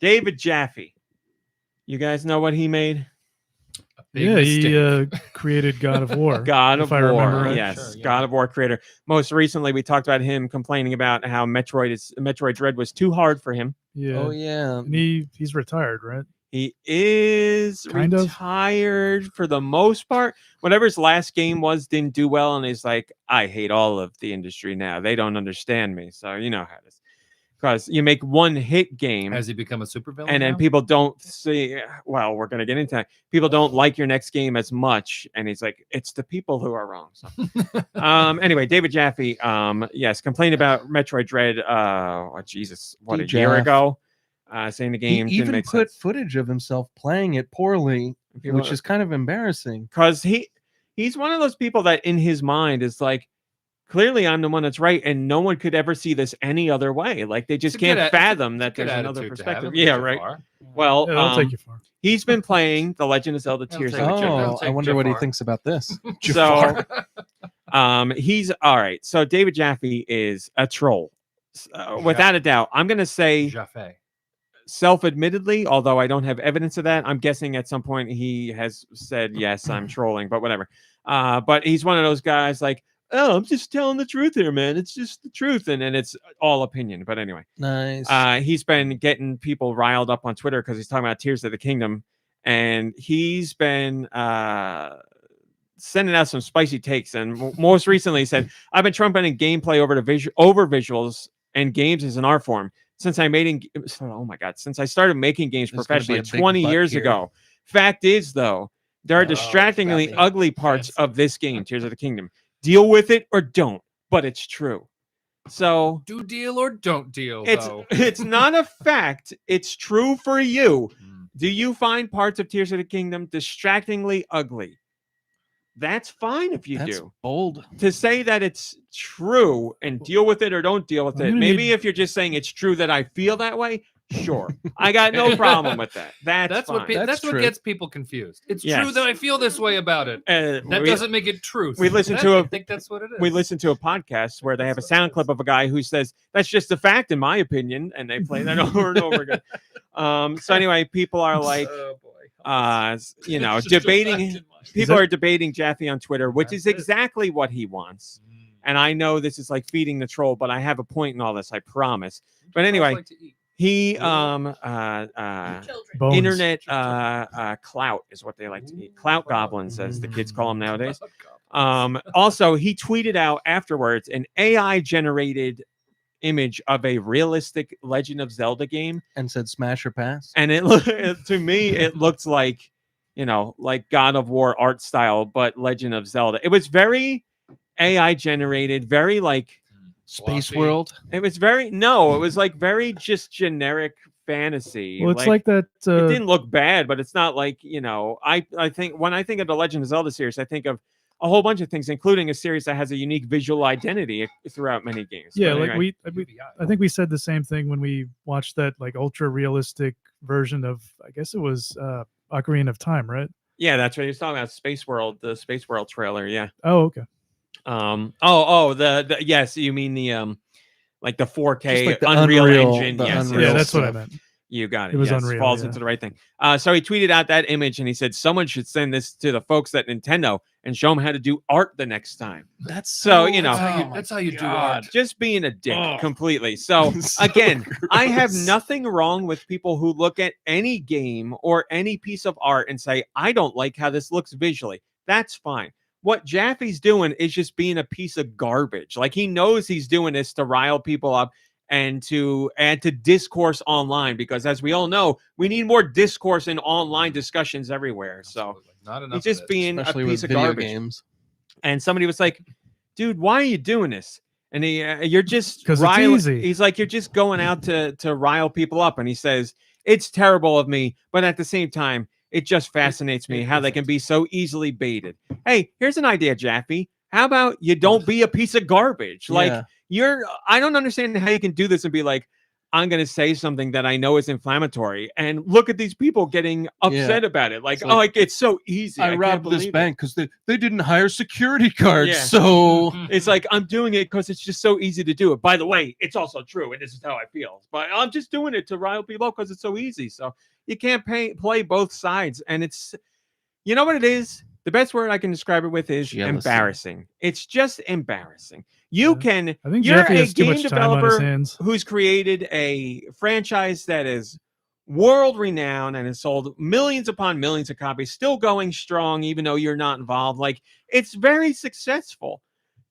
David Jaffe. You guys know what he made? He created God of War. God of War, right. yes, Sure, yeah. God of War creator. Most recently, we talked about him complaining about how Metroid Dread was too hard for him. Yeah. Oh yeah. And he's retired, right? He is Kind of. retired for the most part. Whatever his last game was didn't do well, and he's like, I hate all of the industry now. They don't understand me. So you know how it is. Because you make one hit game. Has he become a supervillain? And then people don't see, well, we're going to get into that. People don't like your next game as much. And he's like, it's the people who are wrong. So. Anyway, David Jaffe, yes, complained about Metroid Dread, Jesus, what, a year ago? Saying the game He didn't even make put sense. footage of himself playing it poorly, which is kind of embarrassing. Because he's one of those people that in his mind is like, clearly I'm the one that's right, and no one could ever see this any other way. Like they just can't fathom that there's another perspective. Yeah, right. Well, I'll take you far. He's been playing The Legend of Zelda Tears of the Kingdom. Oh, I wonder what he thinks about this. So, he's all right. So David Jaffe is a troll, without a doubt. I'm going to say Jaffe. Self-admittedly, although I don't have evidence of that. I'm guessing at some point he has said, yes, I'm trolling, but whatever. But he's one of those guys like, oh, I'm just telling the truth here, man. It's just the truth. And then it's all opinion. But anyway. Nice. He's been getting people riled up on Twitter because he's talking about Tears of the Kingdom. And he's been sending out some spicy takes. And most recently he said, I've been trumpeting gameplay over visuals and games as an art form. Since I started making games professionally 20 years ago. Fact is, though, there are distractingly ugly parts of this game, Tears of the Kingdom. Deal with it or don't, but it's true. So do deal or don't deal. It's not a fact. It's true for you. Do you find parts of Tears of the Kingdom distractingly ugly? That's fine if you do. Bold to say that it's true and deal with it or don't deal with it. Maybe if you're just saying it's true that I feel that way, sure, I got no problem with that. That's fine. That's what gets people confused. It's true that I feel this way about it. That doesn't make it truth. I think that's what it is. We listened to a podcast where they have a sound clip of a guy who says that's just a fact in my opinion, and they play that over and over again. So anyway, people are like, debating. People are debating Jaffe on Twitter, which is exactly what he wants. And I know this is like feeding the troll, but I have a point in all this, I promise. But anyway, he internet clout is what they like to eat. Clout goblins, as the kids call them nowadays. Also, he tweeted out afterwards an AI generated image of a realistic Legend of Zelda game and said smash or pass. And to me, it looked like, like God of War art style, but Legend of Zelda. It was very AI generated, very like Space World. It was it was like very just generic fantasy. Well, it's like that. It didn't look bad, but it's not like, I think when I think of the Legend of Zelda series, I think of a whole bunch of things, including a series that has a unique visual identity throughout many games. Yeah, anyway. I think we said the same thing when we watched that like ultra realistic version of, I guess it was Ocarina of Time, right? Yeah, that's what he was talking about. Space World, the Space World trailer. Yeah. Oh, okay. The yes, you mean the like the 4K like the Unreal Engine. Yes, yeah, that's what I meant. You got it. It was Unreal. Falls into the right thing. So he tweeted out that image and he said someone should send this to the folks at Nintendo and show them how to do art the next time. That's so that's how you do art. Just being a dick completely. So again, I have nothing wrong with people who look at any game or any piece of art and say, I don't like how this looks visually. That's fine. What Jaffe's doing is just being a piece of garbage. Like he knows he's doing this to rile people up and to add to discourse online, because as we all know, we need more discourse and online discussions everywhere. So not enough. He's just being especially a piece of video garbage. Games. And somebody was like, dude, why are you doing this? And you're just because it's easy. He's like, you're just going out to rile people up. And he says, it's terrible of me, but at the same time, it just fascinates me how they can be so easily baited. Hey, here's an idea, Jaffe. How about you don't be a piece of garbage? Like I don't understand how you can do this and be like, I'm going to say something that I know is inflammatory, and look at these people getting upset about it. Like, it's so easy. I robbed this bank because they didn't hire security guards. Yeah. So it's like, I'm doing it because it's just so easy to do it. By the way, it's also true, and this is how I feel. But I'm just doing it to rile people because it's so easy. So you can't play both sides. And it's, you know what it is? The best word I can describe it with is jealousy. Embarrassing. It's just embarrassing. You're a game developer who's created a franchise that is world renowned and has sold millions upon millions of copies, still going strong, even though you're not involved. Like, it's very successful.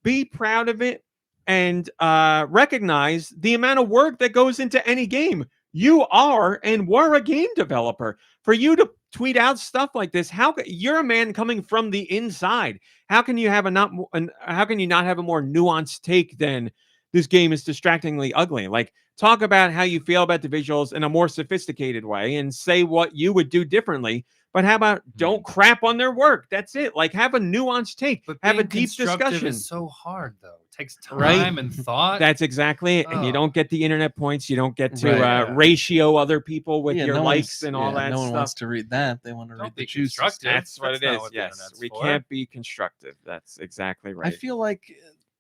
Be proud of it and recognize the amount of work that goes into any game. You are and were a game developer. For you to tweet out stuff like this, you're a man coming from the inside. How can you have how can you not have a more nuanced take than this game is distractingly ugly? Like, talk about how you feel about the visuals in a more sophisticated way and say what you would do differently. But how about don't crap on their work? That's it. Like, have a nuanced take. But have a deep discussion. Is so hard, though. It takes time and thought. That's exactly it. And you don't get the internet points. You don't get to ratio other people with your likes and all that stuff. No one wants to read that. They want to read the juice. That's what it is. Yes. We can't be constructive. That's exactly right. I feel like...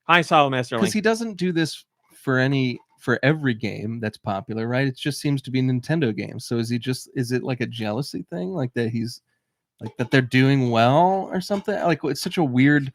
Hi, Solid Master Link. Because he doesn't do this for every game that's popular, right? It just seems to be Nintendo games. So is it like a jealousy thing? Like that that they're doing well or something? Like, it's such a weird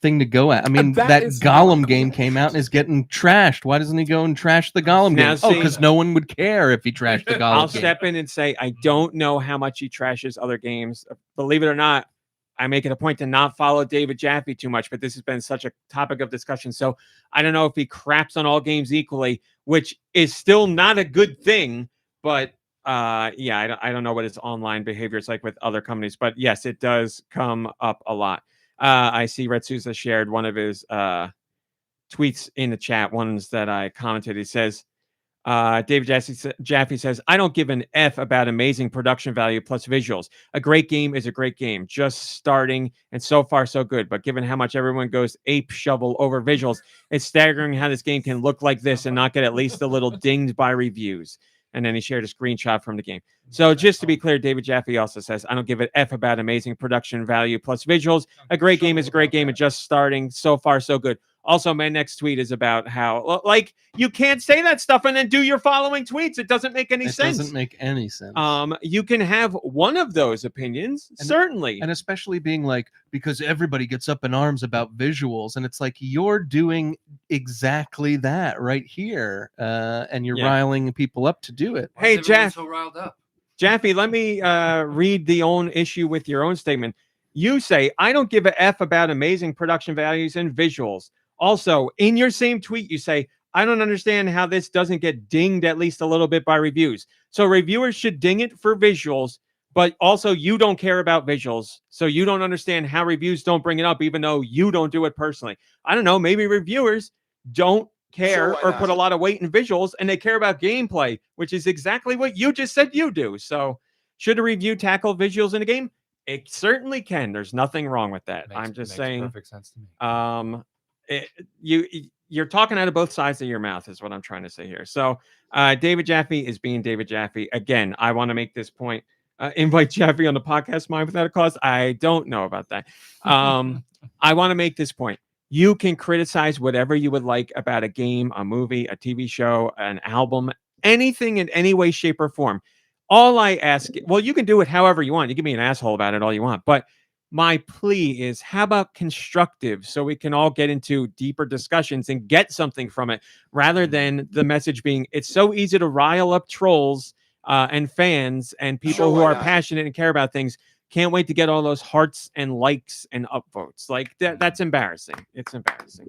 thing to go at. I mean, that Gollum game came out and is getting trashed. Why doesn't he go and trash the Gollum game? Because no one would care if he trashed the Gollum game. I'll step in and say, I don't know how much he trashes other games. Believe it or not, I make it a point to not follow David Jaffe too much, but this has been such a topic of discussion. So I don't know if he craps on all games equally, which is still not a good thing. But I don't know what his online behavior is like with other companies. But yes, it does come up a lot. I see Red Souza shared one of his tweets in the chat, ones that I commented. He says, David Jaffe says, I don't give an F about amazing production value plus visuals. A great game is a great game, just starting, and so far so good. But given how much everyone goes ape shovel over visuals, it's staggering how this game can look like this and not get at least a little dinged by reviews. And then he shared a screenshot from the game. So just to be clear, David Jaffe also says, I don't give an F about amazing production value plus visuals. A great game is a great game and just starting, so far so good. Also, my next tweet is about how, like, you can't say that stuff and then do your following tweets. It doesn't make any sense. It doesn't make any sense. You can have one of those opinions, certainly. And especially being like, because everybody gets up in arms about visuals. And it's like, you're doing exactly that right here. And you're riling people up to do it. Hey, Jeff. So riled up? Jaffe, let me read the own issue with your own statement. You say, I don't give a F about amazing production values and visuals. Also, in your same tweet, you say, I don't understand how this doesn't get dinged at least a little bit by reviews. So reviewers should ding it for visuals, but also you don't care about visuals. So you don't understand how reviews don't bring it up, even though you don't do it personally. I don't know. Maybe reviewers don't care or put a lot of weight in visuals, and they care about gameplay, which is exactly what you just said you do. So should a review tackle visuals in a game? It certainly can. There's nothing wrong with that. I'm just saying. Perfect sense to me. You're talking out of both sides of your mouth is what I'm trying to say here. So David Jaffe is being David Jaffe. Again, I want to make this point. Invite Jaffe on the podcast, Mind Without a Cause. I don't know about that. I want to make this point. You can criticize whatever you would like about a game, a movie, a TV show, an album, anything in any way, shape, or form. All I ask, well, you can do it however you want. You can be an asshole about it all you want. But my plea is, how about constructive, so we can all get into deeper discussions and get something from it, rather than the message being, it's so easy to rile up trolls and fans and people who are passionate and care about things. Can't wait to get all those hearts and likes and upvotes. Like that's embarrassing. It's embarrassing.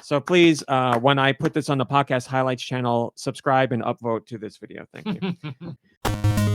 So please, when I put this on the podcast highlights channel, subscribe and upvote to this video. Thank you.